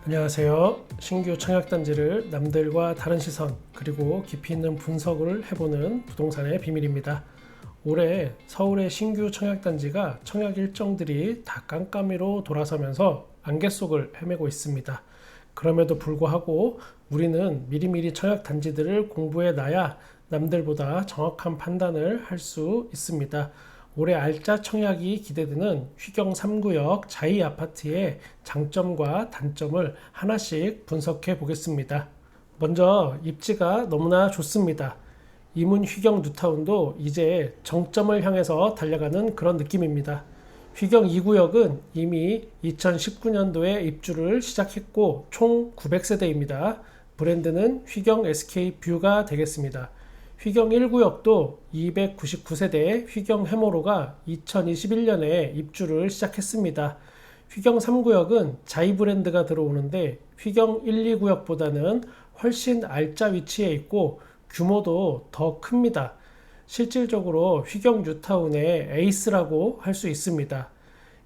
안녕하세요. 신규 청약단지를 남들과 다른 시선 그리고 깊이 있는 분석을 해보는 부동산의 비밀입니다. 올해 서울의 신규 청약단지가 청약 일정들이 다 깜깜이로 돌아서면서 안개 속을 헤매고 있습니다. 그럼에도 불구하고 우리는 미리미리 청약단지들을 공부해 놔야 남들보다 정확한 판단을 할 수 있습니다. 올해 알짜 청약이 기대되는 휘경 3구역 자이 아파트의 장점과 단점을 하나씩 분석해 보겠습니다. 먼저 입지가 너무나 좋습니다. 이문 휘경 뉴타운도 이제 정점을 향해서 달려가는 그런 느낌입니다. 휘경 2구역은 이미 2019년도에 입주를 시작했고 총 900세대입니다. 브랜드는 휘경 SK 뷰가 되겠습니다. 휘경 1구역도 299세대 휘경 해머로가 2021년에 입주를 시작했습니다. 휘경 3구역은 자이 브랜드가 들어오는데 휘경 1, 2구역보다는 훨씬 알짜 위치에 있고 규모도 더 큽니다. 실질적으로 휘경 뉴타운의 에이스라고 할 수 있습니다.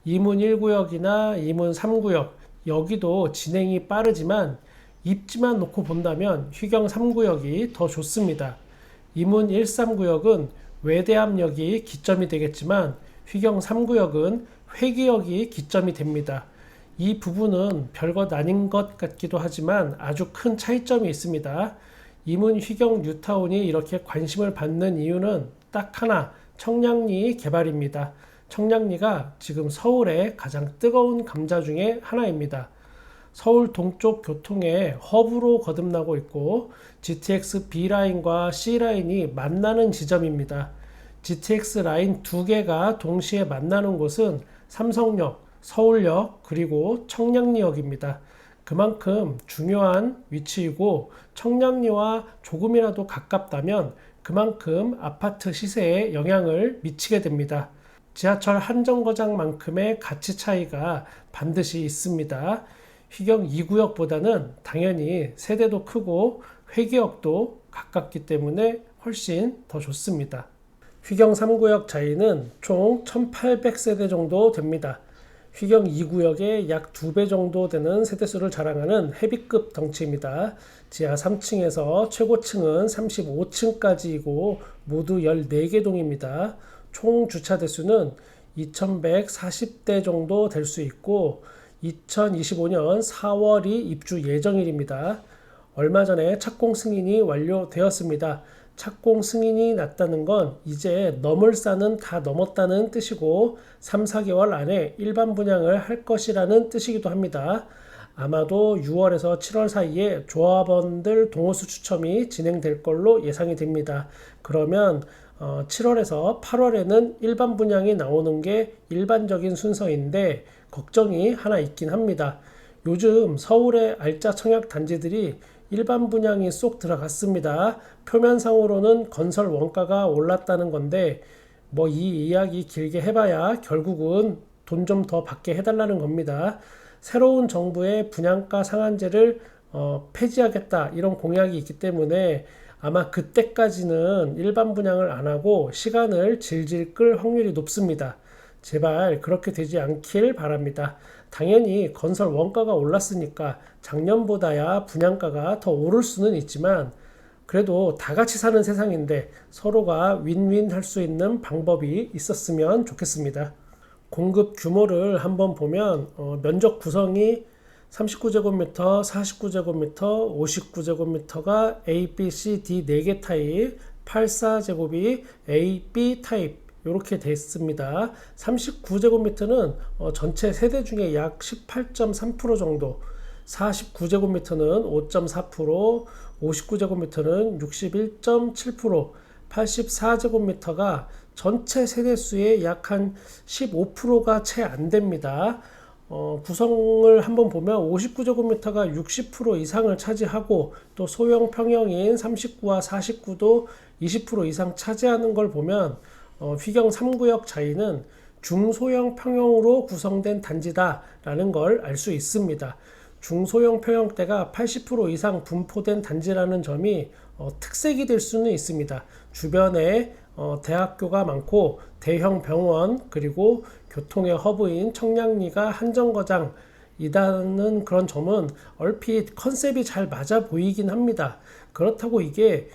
이문 1구역이나 이문 3구역 여기도 진행이 빠르지만 입지만 놓고 본다면 휘경 3구역이 더 좋습니다. 이문 13구역은 외대암역이 기점이 되겠지만 휘경 3구역은 회기역이 기점이 됩니다. 이 부분은 별것 아닌 것 같기도 하지만 아주 큰 차이점이 있습니다. 이문 휘경 뉴타운이 이렇게 관심을 받는 이유는 딱 하나, 청량리 개발입니다. 청량리가 지금 서울의 가장 뜨거운 감자 중에 하나입니다. 서울 동쪽 교통의 허브로 거듭나고 있고 GTX B라인과 C라인이 만나는 지점입니다. GTX 라인 두 개가 동시에 만나는 곳은 삼성역, 서울역, 그리고 청량리역입니다. 그만큼 중요한 위치이고 청량리와 조금이라도 가깝다면 그만큼 아파트 시세에 영향을 미치게 됩니다. 지하철 한 정거장만큼의 가치 차이가 반드시 있습니다. 휘경 2구역보다는 당연히 세대도 크고 회기역도 가깝기 때문에 훨씬 더 좋습니다. 휘경 3구역 자이는 총 1800세대 정도 됩니다. 휘경 2구역의 약 2배 정도 되는 세대수를 자랑하는 헤비급 덩치입니다. 지하 3층에서 최고층은 35층까지이고 모두 14개 동입니다. 총 주차 대수는 2140대 정도 될 수 있고 2025년 4월이 입주 예정일입니다. 얼마 전에 착공 승인이 완료되었습니다. 착공 승인이 났다는 건 이제 넘을산은 다 넘었다는 뜻이고 3, 4개월 안에 일반 분양을 할 것이라는 뜻이기도 합니다. 아마도 6월에서 7월 사이에 조합원들 동호수 추첨이 진행될 걸로 예상이 됩니다. 그러면 7월에서 8월에는 일반 분양이 나오는 게 일반적인 순서인데 걱정이 하나 있긴 합니다. 요즘 서울의 알짜 청약 단지들이 일반 분양이 쏙 들어갔습니다. 표면상으로는 건설 원가가 올랐다는 건데 이 이야기 길게 해봐야 결국은 돈 좀 더 받게 해달라는 겁니다. 새로운 정부의 분양가 상한제를 폐지하겠다 이런 공약이 있기 때문에 아마 그때까지는 일반 분양을 안 하고 시간을 질질 끌 확률이 높습니다. 제발 그렇게 되지 않길 바랍니다. 당연히 건설 원가가 올랐으니까 작년보다야 분양가가 더 오를 수는 있지만 그래도 다 같이 사는 세상인데 서로가 윈윈 할 수 있는 방법이 있었으면 좋겠습니다. 공급 규모를 한번 보면 면적 구성이 39제곱미터, 49제곱미터, 59제곱미터가 A, B, C, D 4개 타입, 84제곱이 A, B 타입 이렇게 됐습니다. 39제곱미터는 전체 세대 중에 약 18.3% 정도, 49제곱미터는 5.4%, 59제곱미터는 61.7%, 84제곱미터가 전체 세대수의 약 한 15%가 채 안 됩니다. 구성을 한번 보면 59제곱미터가 60% 이상을 차지하고 또 소형 평형인 39와 49도 20% 이상 차지하는 걸 보면 휘경 3구역 자이는 중소형 평형으로 구성된 단지다라는 걸 알 수 있습니다. 중소형 평형대가 80% 이상 분포된 단지라는 점이 특색이 될 수는 있습니다. 주변에 대학교가 많고 대형 병원 그리고 교통의 허브인 청량리가 한정거장 이다는 그런 점은 얼핏 컨셉이 잘 맞아 보이긴 합니다. 그렇다고 이게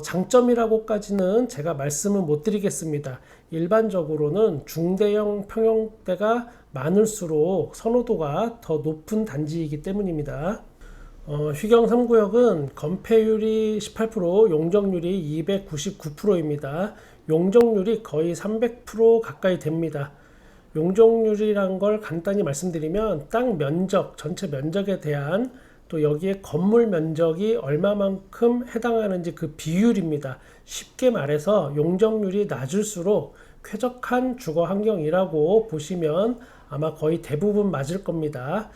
장점이라고까지는 제가 말씀을 못 드리겠습니다. 일반적으로는 중대형 평형대가 많을수록 선호도가 더 높은 단지이기 때문입니다. 휘경 3구역은 건폐율이 18%, 용적률이 299%입니다. 용적률이 거의 300% 가까이 됩니다. 용적률이란 걸 간단히 말씀드리면 땅 면적, 전체 면적에 대한 또 여기에 건물 면적이 얼마만큼 해당하는지 그 비율입니다. 쉽게 말해서 용적률이 낮을수록 쾌적한 주거 환경이라고 보시면 아마 거의 대부분 맞을 겁니다.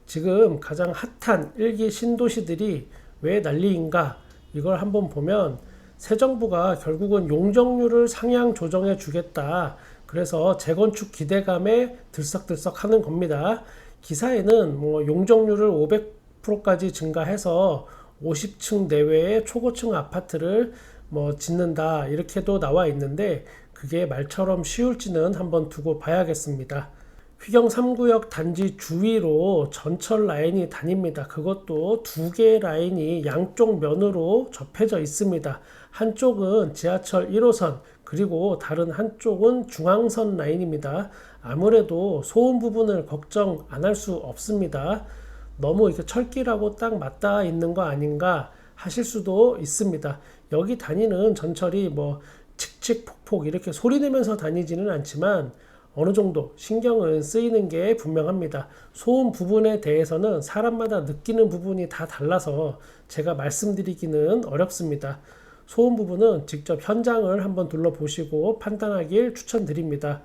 지금 가장 핫한 1기 신도시들이 왜 난리인가? 이걸 한번 보면 새 정부가 결국은 용적률을 상향 조정해 주겠다. 그래서 재건축 기대감에 들썩들썩 하는 겁니다. 기사에는 뭐 용적률을 500%까지 증가해서 50층 내외의 초고층 아파트를 뭐 짓는다 이렇게도 나와 있는데 그게 말처럼 쉬울지는 한번 두고 봐야겠습니다. 휘경 3구역 단지 주위로 전철 라인이 다닙니다. 그것도 두 개의 라인이 양쪽 면으로 접해져 있습니다. 한쪽은 지하철 1호선 그리고 다른 한쪽은 중앙선 라인입니다. 아무래도 소음 부분을 걱정 안 할 수 없습니다. 너무 이렇게 철길하고 딱 맞닿아 있는 거 아닌가 하실 수도 있습니다. 여기 다니는 전철이 뭐 칙칙폭폭 이렇게 소리 내면서 다니지는 않지만 어느 정도 신경은 쓰이는 게 분명합니다. 소음 부분에 대해서는 사람마다 느끼는 부분이 다 달라서 제가 말씀드리기는 어렵습니다. 소음 부분은 직접 현장을 한번 둘러보시고 판단하길 추천드립니다.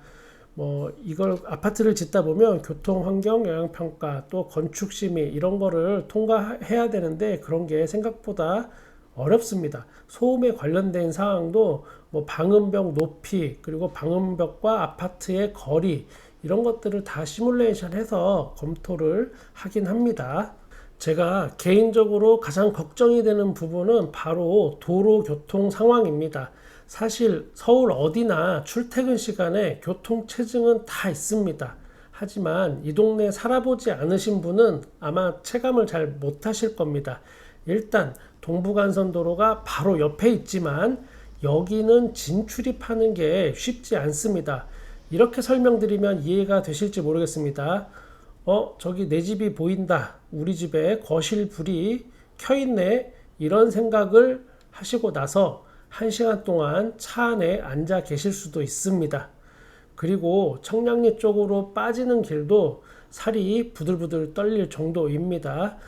이걸 아파트를 짓다 보면 교통 환경 영향 평가 또 건축 심의 이런 거를 통과해야 되는데 그런 게 생각보다 어렵습니다. 소음에 관련된 사항도 방음벽 높이 그리고 방음벽과 아파트의 거리 이런 것들을 다 시뮬레이션 해서 검토를 하긴 합니다. 제가 개인적으로 가장 걱정이 되는 부분은 바로 도로 교통 상황입니다. 사실 서울 어디나 출퇴근 시간에 교통 체증은 다 있습니다. 하지만 이 동네 살아보지 않으신 분은 아마 체감을 잘 못하실 겁니다. 일단 동부간선도로가 바로 옆에 있지만 여기는 진출입하는 게 쉽지 않습니다. 이렇게 설명드리면 이해가 되실지 모르겠습니다. 저기 내 집이 보인다. 우리 집에 거실 불이 켜있네. 이런 생각을 하시고 나서 1시간 동안 차 안에 앉아 계실 수도 있습니다. 그리고 청량리 쪽으로 빠지는 길도 살이 부들부들 떨릴 정도입니다.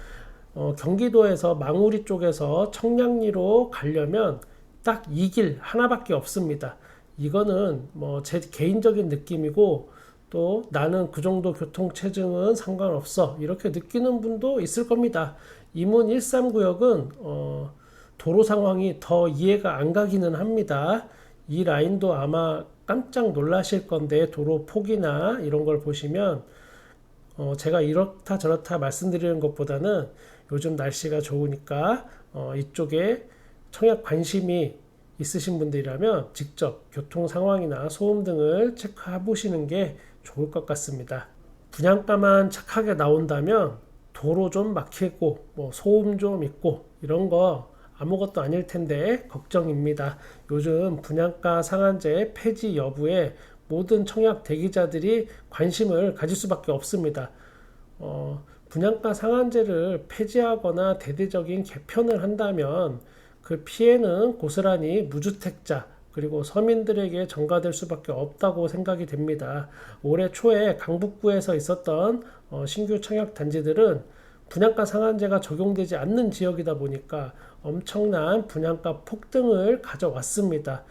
경기도에서 망우리 쪽에서 청량리로 가려면 딱 이 길 하나밖에 없습니다. 이거는 제 개인적인 느낌이고 또 나는 그 정도 교통체증은 상관없어 이렇게 느끼는 분도 있을 겁니다. 이문 13구역은 도로 상황이 더 이해가 안 가기는 합니다. 이 라인도 아마 깜짝 놀라실 건데 도로 폭이나 이런 걸 보시면 제가 이렇다 저렇다 말씀드리는 것보다는 요즘 날씨가 좋으니까 이쪽에 청약 관심이 있으신 분들이라면 직접 교통 상황이나 소음 등을 체크해 보시는 게 좋을 것 같습니다. 분양가만 착하게 나온다면 도로 좀 막히고 소음 좀 있고 이런 거 아무것도 아닐 텐데 걱정입니다. 요즘 분양가 상한제 폐지 여부에 모든 청약 대기자들이 관심을 가질 수밖에 없습니다. 분양가 상한제를 폐지하거나 대대적인 개편을 한다면 그 피해는 고스란히 무주택자 그리고 서민들에게 전가될 수밖에 없다고 생각이 됩니다. 올해 초에 강북구에서 있었던 신규 청약 단지들은 분양가 상한제가 적용되지 않는 지역이다 보니까 엄청난 분양가 폭등을 가져왔습니다.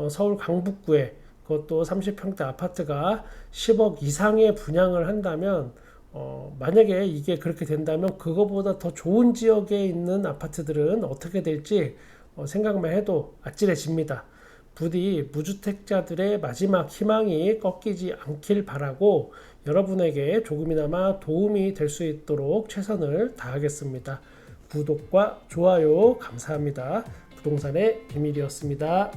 서울 강북구에 그것도 30평대 아파트가 10억 이상의 분양을 한다면 만약에 이게 그렇게 된다면 그거보다 더 좋은 지역에 있는 아파트들은 어떻게 될지 생각만 해도 아찔해집니다. 부디 무주택자들의 마지막 희망이 꺾이지 않길 바라고 여러분에게 조금이나마 도움이 될 수 있도록 최선을 다하겠습니다. 구독과 좋아요 감사합니다. 부동산의 비밀이었습니다.